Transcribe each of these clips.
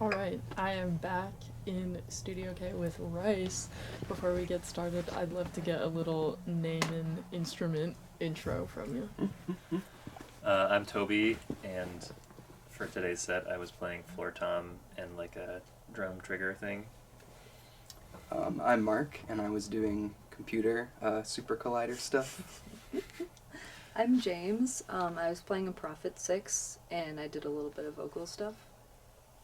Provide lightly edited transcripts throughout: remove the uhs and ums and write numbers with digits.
All right, I am back in Studio K with Rice. Before we get started, I'd love to get a little name and instrument intro from you. I'm Toby, and for today's set, I was playing floor tom and like a drum trigger thing. I'm Mark, and I was doing computer super collider stuff. I'm James. I was playing a Prophet 6, and I did a little bit of vocal stuff.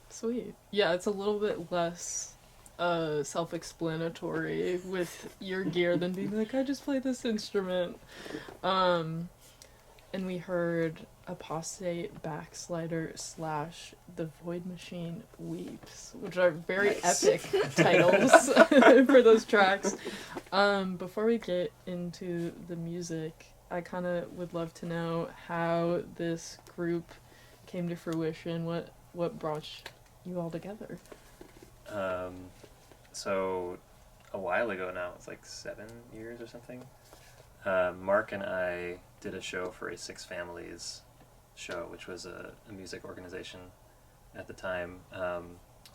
Sweet. Yeah, it's a little bit less self-explanatory with your gear than being like, I just play this instrument. And we heard Apostate Backslider / The Void Machine Weeps, which are very epic titles for those tracks. Before we get into the music, I kind of would love to know how this group came to fruition. What brought you all together? So a while ago now, it's like 7 years or something. Mark and I did a show for a Six Families show, which was a music organization at the time. So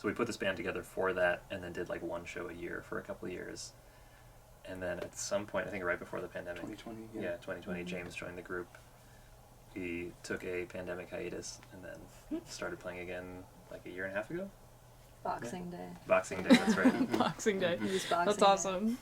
we put this band together for that, and then did like one show a year for a couple of years. And then at some point, I think right before the pandemic, 2020, yeah, 2020, James joined the group. We took a pandemic hiatus and then started playing again like a year and a half ago. Boxing Day. Boxing Day, that's right. Boxing Day. It was Boxing That's Day. awesome.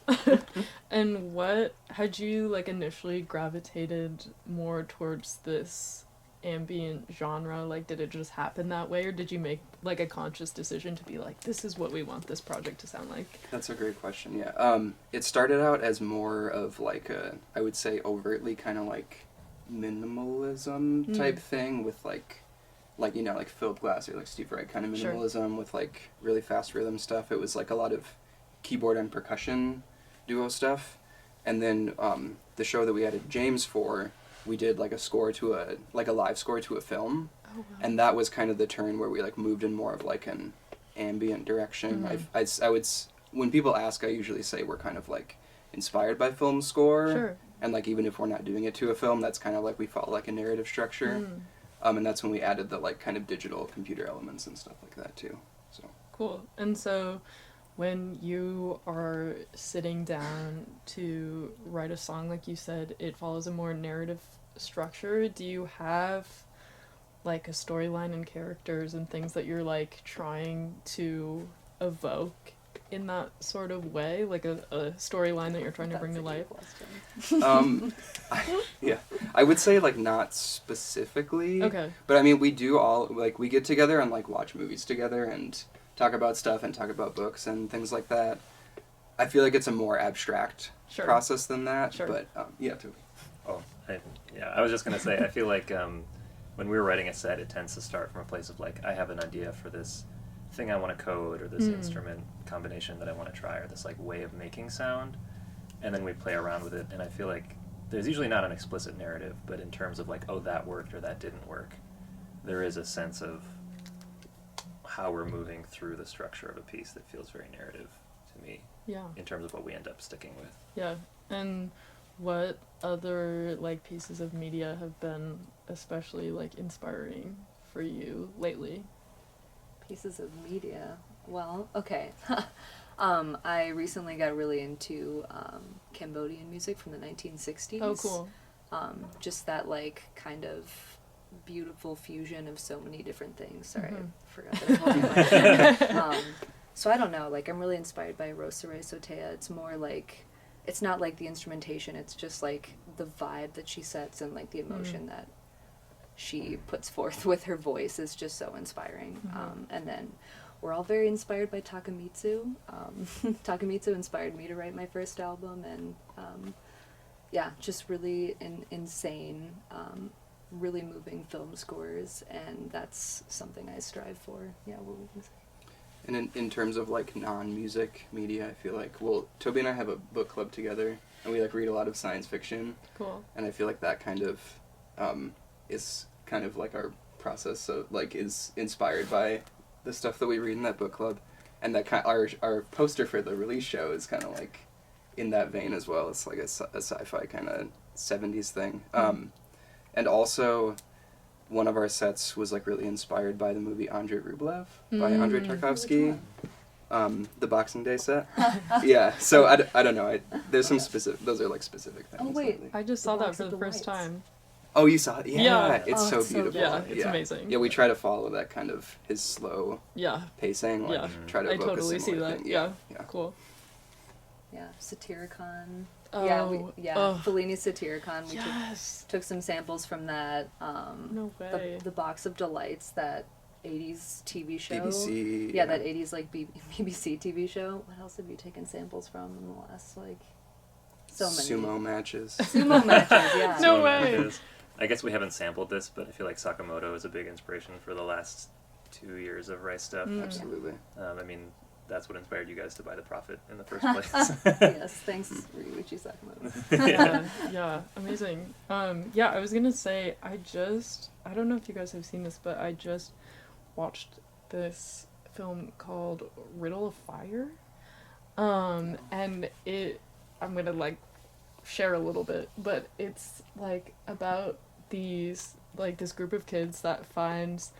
And what had you like initially gravitated more towards this ambient genre? Like, did it just happen that way, or did you make like a conscious decision to be like, this is what we want this project to sound like? That's a great question, yeah. It started out as more of like a, I would say overtly kind of like minimalism type thing with like you know, like Philip Glass or like Steve Wright kind of minimalism with like really fast rhythm stuff. It was like a lot of keyboard and percussion duo stuff. And then the show that we added James for, we did like a score to a live score to a film. Oh, wow. And that was kind of the turn where we like moved in more of like an ambient direction. I would when people ask, I usually say we're kind of like inspired by film score. Sure. And like even if we're not doing it to a film, that's kind of like we follow like a narrative structure. And that's when we added the like kind of digital computer elements and stuff like that too. So Cool. And so when you are sitting down to write a song, like you said, it follows a more narrative structure. Do you have like a storyline and characters and things that you're like trying to evoke in that sort of way, like a storyline that you're trying to bring to life? I would say like not specifically. Okay. But I mean, we do all like we get together and like watch movies together and talk about stuff and talk about books and things like that. I feel like it's a more abstract process than that. Sure. But yeah, too. Oh, I was just going to say, I feel like when we were writing a set, it tends to start from a place of like, I have an idea for this thing I want to code, or this instrument combination that I want to try, or this like way of making sound, and then we play around with it. And I feel like there's usually not an explicit narrative, but in terms of like, oh, that worked or that didn't work, there is a sense of how we're moving through the structure of a piece that feels very narrative to me. Yeah. In terms of what we end up sticking with. Yeah. And what other like pieces of media have been especially like inspiring for you lately? Pieces of media. Well, okay. I recently got really into Cambodian music from the 1960s. Oh, cool. Just that like kind of beautiful fusion of so many different things. Sorry, I forgot that I was holding my so I don't know, like I'm really inspired by Rosare Sotea. It's more like, it's not like the instrumentation, it's just like the vibe that she sets and like the emotion that she puts forth with her voice is just so inspiring. And then we're all very inspired by Takemitsu. Takemitsu inspired me to write my first album, and yeah, just really insane, really moving film scores, and that's something I strive for. Yeah, what would you say? And in terms of like non-music media, I feel like, well, Toby and I have a book club together, and we like read a lot of science fiction. Cool. And I feel like that kind of is kind of like our process of like is inspired by the stuff that we read in that book club, and that our poster for the release show is kind of like in that vein as well. It's like a sci-fi kind of 70s thing. And also one of our sets was like really inspired by the movie Andrei Rublev by Andrei Tarkovsky. The Boxing Day set. Yeah, so I don't know. There's some specific. Those are like specific things. Oh wait, I just saw that for the first time. Oh, you saw it? Yeah, Yeah. it's so Oh, it's so beautiful. good. Yeah, it's amazing. Yeah, we try to follow that kind of his slow Yeah, pacing. Like, Yeah. try to I evoke totally a see similar that. thing. Yeah. Yeah. Cool. Yeah, Satyricon. Oh, Fellini's Satyricon. We yes. took some samples from that. No way. The Box of Delights, that 80s TV show. BBC. Yeah, that 80s like BBC TV show. What else have you taken samples from in the last like so many? Sumo matches. Sumo matches, yeah. No So way. it is. I guess we haven't sampled this, but I feel like Sakamoto is a big inspiration for the last 2 years of Rice stuff. Absolutely. I mean, that's what inspired you guys to buy the Prophet in the first place. Yes, thanks, Ryuichi Sakamoto. Yeah, amazing. Yeah, I was gonna say, I don't know if you guys have seen this, but I just watched this film called Riddle of Fire. And I'm gonna like share a little bit, but it's like about this group of kids that finds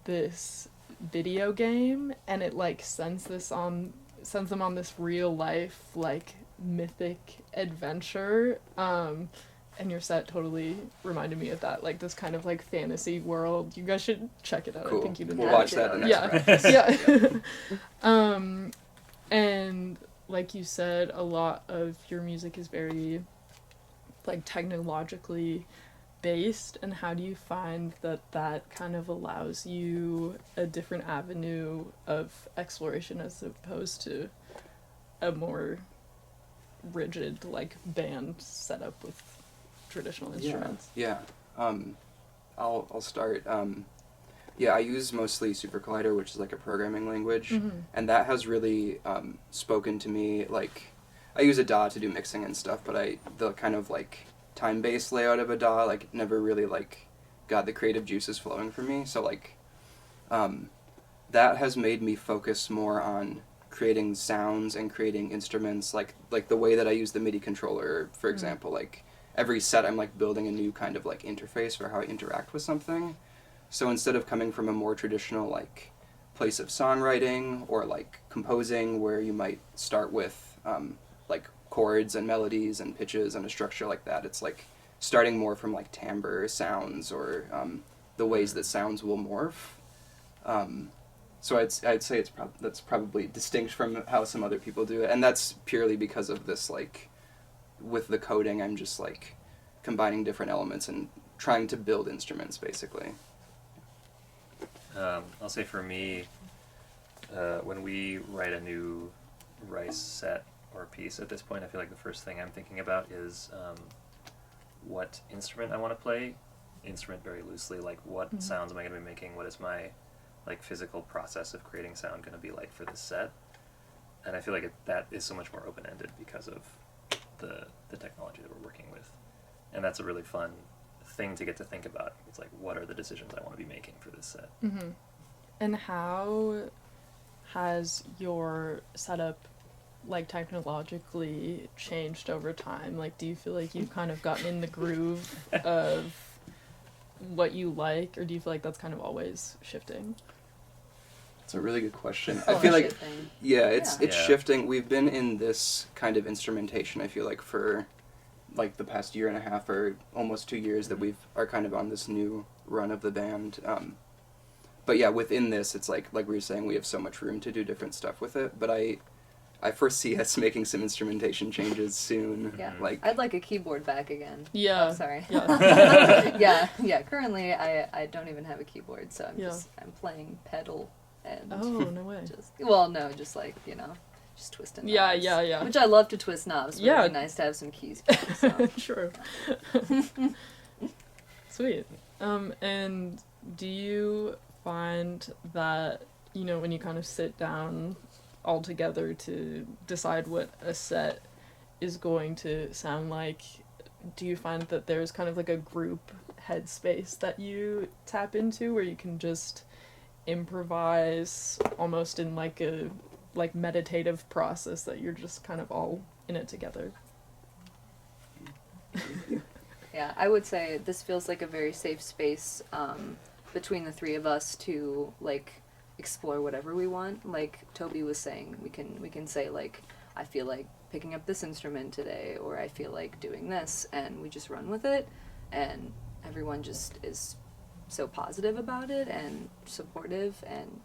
this video game, and it like sends them on this real life like mythic adventure. And your set totally reminded me of that, like this kind of like fantasy world. You guys should check it out. Cool. I think you'd We'll enjoy watch it. that the next Yeah. practice. Yeah. And like you said, a lot of your music is very like technologically based, and how do you find that kind of allows you a different avenue of exploration as opposed to a more rigid like band setup with traditional instruments? Yeah. I'll start. Yeah, I use mostly Super Collider, which is like a programming language, and that has really spoken to me. Like, I use a DAW to do mixing and stuff, but the kind of like time-based layout of a DAW like never really like got the creative juices flowing for me. So like, that has made me focus more on creating sounds and creating instruments, like the way that I use the MIDI controller, for example. Like every set, I'm like building a new kind of like interface for how I interact with something. So instead of coming from a more traditional like place of songwriting or like composing, where you might start with like chords and melodies and pitches and a structure like that, it's like starting more from like timbre sounds or the ways that sounds will morph. So I'd say that's probably distinct from how some other people do it, and that's purely because of this, like, with the coding, I'm just like combining different elements and trying to build instruments, basically. I'll say for me, when we write a new Rice set or piece at this point, I feel like the first thing I'm thinking about is what instrument I want to play. Instrument very loosely, like what sounds am I going to be making? What is my like physical process of creating sound going to be like for this set? And I feel like that is so much more open-ended because of the technology that we're working with, and that's a really fun thing to get to think about. It's like, what are the decisions I want to be making for this set? And how has your setup like technologically changed over time? Like, do you feel like you've kind of gotten in the groove of what you like, or do you feel like that's kind of always shifting? It's a really good question. Oh, I feel like, shifting. it's Yeah. shifting. We've been in this kind of instrumentation, I feel like, for like the past year and a half or almost 2 years that we are kind of on this new run of the band. But yeah, within this, it's like we were saying, we have so much room to do different stuff with it. But I foresee us making some instrumentation changes soon. Yeah. Like, I'd like a keyboard back again. Yeah. Oh, sorry. Yeah. yeah. Currently, I don't even have a keyboard, so Yeah. I'm playing pedal and Oh, no way. just like, just twisting knobs. Yeah. Which I love to twist knobs, but Yeah. it'd be nice to have some keys. So. True. Sweet. And do you find that, when you kind of sit down all together to decide what a set is going to sound like, do you find that there's kind of like a group headspace that you tap into where you can just improvise almost in like a meditative process, that you're just kind of all in it together? Yeah, Yeah, I would say this feels like a very safe space between the three of us to like explore whatever we want. Like Toby was saying, we can say like, I feel like picking up this instrument today, or I feel like doing this, and we just run with it, and everyone just is so positive about it and supportive and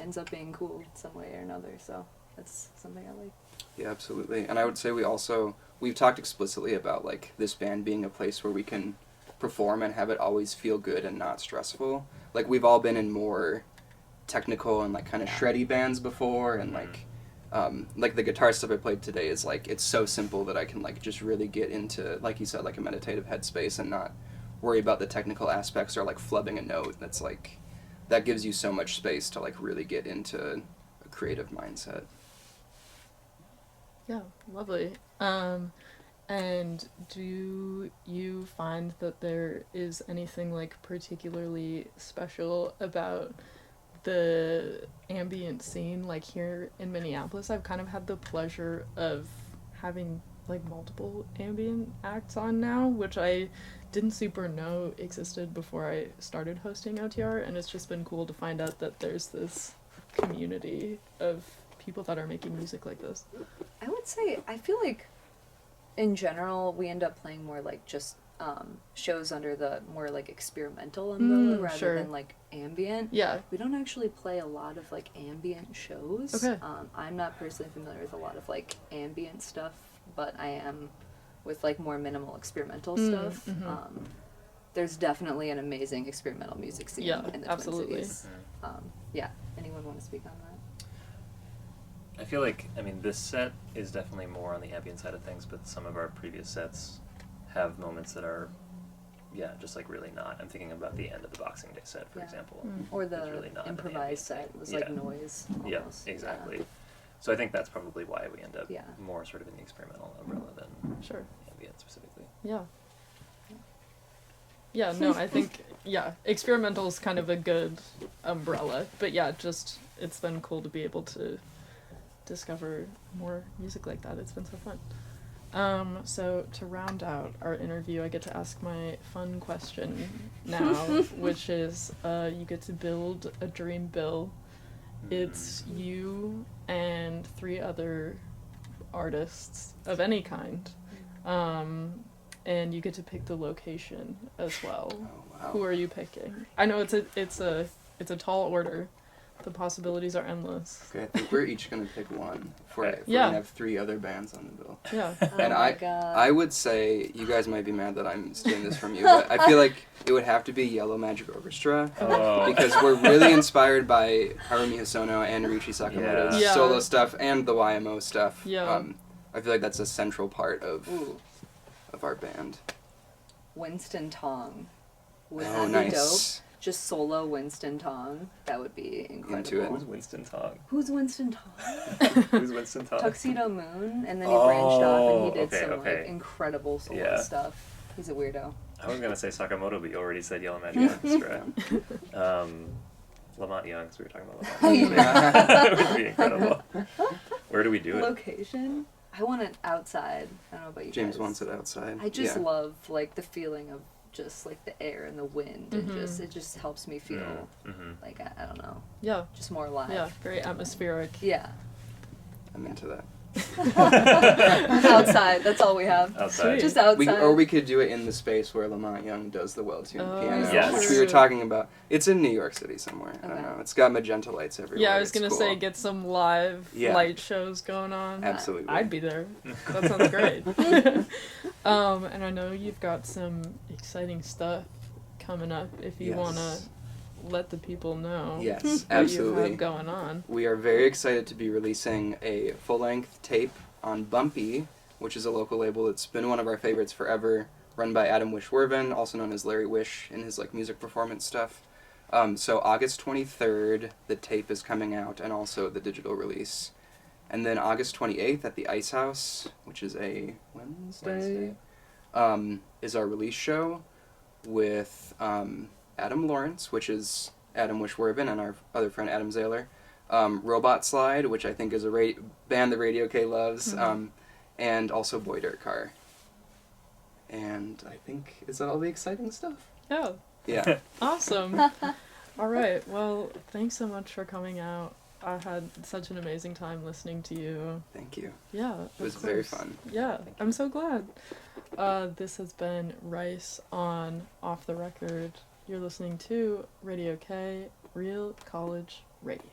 ends up being cool some way or another. So that's something I like. Yeah, absolutely. And I would say we've talked explicitly about like this band being a place where we can perform and have it always feel good and not stressful. Like we've all been in more technical and like kind of shreddy bands before, and like the guitar stuff I played today is like, it's so simple that I can like just really get into, like you said, like a meditative headspace and not worry about the technical aspects or like flubbing a note. That's like, that gives you so much space to like really get into a creative mindset. Yeah, lovely. And do you find that there is anything like particularly special about the ambient scene? Like here in Minneapolis, I've kind of had the pleasure of having like multiple ambient acts on now, which I didn't super know existed before I started hosting OTR, and it's just been cool to find out that there's this community of people that are making music like this. I would say, I feel like in general we end up playing more like just shows under the more like experimental umbrella rather than like ambient. Yeah. We don't actually play a lot of like ambient shows. Okay. I'm not personally familiar with a lot of like ambient stuff, but I am with like more minimal experimental stuff. There's definitely an amazing experimental music scene in the absolutely. Twin Cities. Yeah. Anyone want to speak on that? I feel like, I mean, this set is definitely more on the ambient side of things, but some of our previous sets have moments that are, just like really not. I'm thinking about the end of the Boxing Day set, for example. Or It's the really not an improvised ambient set thing. was like noise almost. Yeah, exactly. So I think that's probably why we end up Yeah. more sort of in the experimental umbrella than ambient specifically. Yeah. Yeah, no, I think, experimental is kind of a good umbrella. But yeah, just, it's been cool to be able to discover more music like that. It's been so fun. So to round out our interview, I get to ask my fun question now, which is, you get to build a dream bill. It's you and 3 other artists of any kind. And you get to pick the location as well. Oh, wow. Who are you picking? I know it's a tall order. The possibilities are endless. Okay, I think we're each gonna pick one. If we're Yeah. gonna have 3 other bands on the bill. Yeah. And my God. I would say, you guys might be mad that I'm stealing this from you, but I feel like it would have to be Yellow Magic Orchestra, because we're really inspired by Harumi Hosono and Ryuichi Sakamoto's Yeah. solo stuff and the YMO stuff. Yeah. I feel like that's a central part of our band. Winston Tong. Would Oh, that be nice. dope? Just solo Winston Tong. That would be incredible. Into it. Who's Winston Tong? Who's Winston Tong? Who's Winston Tong? Tuxedo Moon, and then he branched off and he did okay, some okay. like incredible solo Yeah. stuff. He's a weirdo. I was gonna say Sakamoto, but you already said Yellow Magic Orchestra. Lamont Youngs, we were talking about Lamont Youngs. That would be incredible. Where do we do it? Location? I want it outside. I don't know about you James guys. wants it outside. I just Yeah. love like the feeling of just like the air and the wind, and it just helps me feel like I don't know, Yeah. just more alive. Yeah. Very atmospheric. Yeah. I'm into that. Outside. That's all we have. Outside. Just outside. We could do it in the space where Lamont Young does the well-tuned piano, Yes. which we were talking about. It's in New York City somewhere. I don't Okay. know. It's got magenta lights everywhere. Yeah, I was It's gonna cool. say get some live Yeah. light shows going on. Absolutely. I'd be there. That sounds great. And I know you've got some exciting stuff coming up. If you Yes. wanna let the people know Yes, what you absolutely. have going on. We are very excited to be releasing a full-length tape on Bumpy, which is a local label that's been one of our favorites forever, run by Adam Wish-Werven, also known as Larry Wish in his like music performance stuff. So August 23rd, the tape is coming out, and also the digital release. And then August 28th at the Ice House, which is a Wednesday. Is our release show with Adam Lawrence, which is Adam Wish-Werven, and our other friend Adam Zahler. Robot Slide, which I think is a band that Radio K loves, and also Boy Dirt Car. And I think, is that all the exciting stuff? Yeah. Yeah. Awesome. All right. Well, thanks so much for coming out. I had such an amazing time listening to you. Thank you. Yeah. It was very fun. Yeah. I'm so glad. This has been Rice on Off the Record. You're listening to Radio K, Real College Radio.